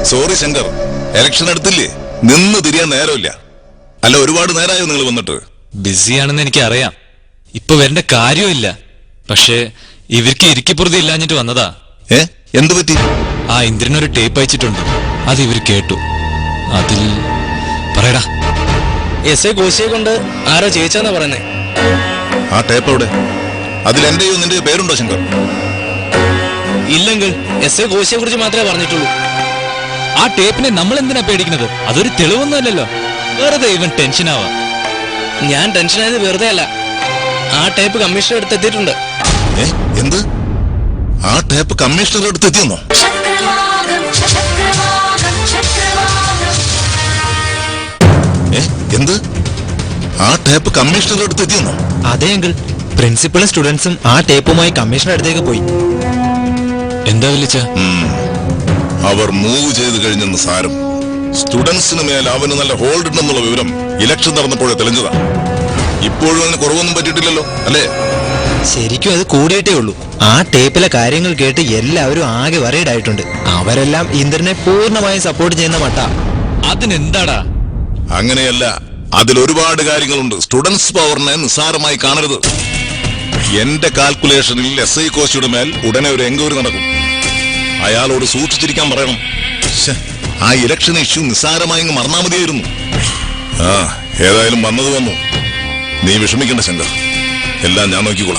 Sorry Shankar, election എടുത്തില്ലേ, നിന്ന് തിരിയാൻ നേരമില്ല. അല്ല, ഒരുപാട് നേരമായോ നിങ്ങൾ വന്നിട്ട്? ബിസിയാണെന്ന് എനിക്ക് അറിയാം, ഇപ്പൊ വരേണ്ട കാര്യമില്ല. പക്ഷേ ഇവർക്ക് ഇരിക്കപ്പുറതി ഇല്ലാഞ്ഞിട്ട് വന്നതാ. എന്തു പറ്റി? ആ ഇന്ദ്രനൊരു ടേപ്പ് അയച്ചിട്ടുണ്ട്, അത് ഇവർ കേട്ടു. അതിൽ പറയടാ. എസ് കോശിയെ കൊണ്ട് ആരോ ജയിച്ചാന്നാ പറയുന്നേ. ആ ടേപ്പ് എവിടെ? അതിൽ എന്റെയോ നിന്റെയോ പേരുണ്ടോ ശങ്കർ? ഇല്ലെങ്കിൽ എസ് കോശിയെ കുറിച്ച് മാത്രമേ പറഞ്ഞിട്ടുള്ളൂ. ആ ടേപ്പിനെ നമ്മൾ എന്തിനാ പേടിക്കുന്നത്? അതൊരു തെളിവൊന്നുമല്ലല്ലോ. വെറുതെ ഇവൻ ടെൻഷനാവാ. ഞാൻ ടെൻഷനായത് വെറുതെ അല്ല, ആ ടേപ്പ് കമ്മീഷണർ അടുത്തെത്തിയിട്ടുണ്ട്. എന്ത്? ആ ടേപ്പ് കമ്മീഷണർ അടുത്തെത്തിയെന്നോ? എന്ത്? ആ ടേപ്പ് കമ്മീഷണർ അടുത്തെത്തിയെന്നോ? അതെ അങ്കിൾ, പ്രിൻസിപ്പളും സ്റ്റുഡൻസും ആ ടേപ്പുമായി കമ്മീഷണർ അടുത്തേക്ക് പോയി. എന്താ വിളിച്ച? അവർ മൂവ് ചെയ്ത് കഴിഞ്ഞെന്ന് സാരം. സ്റ്റുഡൻസിന് മേൽ അവന് നല്ല ഹോൾഡ് ഉണ്ടെന്നുള്ള വിവരം ഇലക്ഷൻ നടന്നപ്പോഴേ തെളിഞ്ഞതാ. ഇപ്പോഴും അതിന് കുറവൊന്നും പറ്റിയിട്ടില്ലല്ലോ, അല്ലേ? ശരിക്കും അത് കൂടിയിട്ടേ ഉള്ളൂ. ആ ടേപ്പിലെ കാര്യങ്ങൾ കേട്ട് എല്ലാവരും ആകെ വറീഡായിട്ടുണ്ട്. അവരെല്ലാം ഇന്ദ്രനെ പൂർണ്ണമായും സപ്പോർട്ട് ചെയ്യുന്ന മട്ട. അതിനെന്താടാ? അങ്ങനെയല്ല, അതിലൊരുപാട് കാര്യങ്ങളുണ്ട്. സ്റ്റുഡൻസ് പവറിനെ നിസ്സാരമായി കാണരുത്. എന്റെ കാൽക്കുലേഷനിൽ SI കോശിയുടെ മേൽ ഉടനെ ഒരു എൻക്വയറി നടക്കും. അയാളോട് സൂക്ഷിച്ചിരിക്കാൻ പറയണം. ആ ഇലക്ഷൻ ഇഷ്യൂ നിസ്സാരമായി മറന്നാ മതിയായിരുന്നു. ഏതായാലും വന്നത് വന്നു. നീ വിഷമിക്കണ്ട ശങ്കർ, എല്ലാം ഞാൻ നോക്കിക്കോളാം.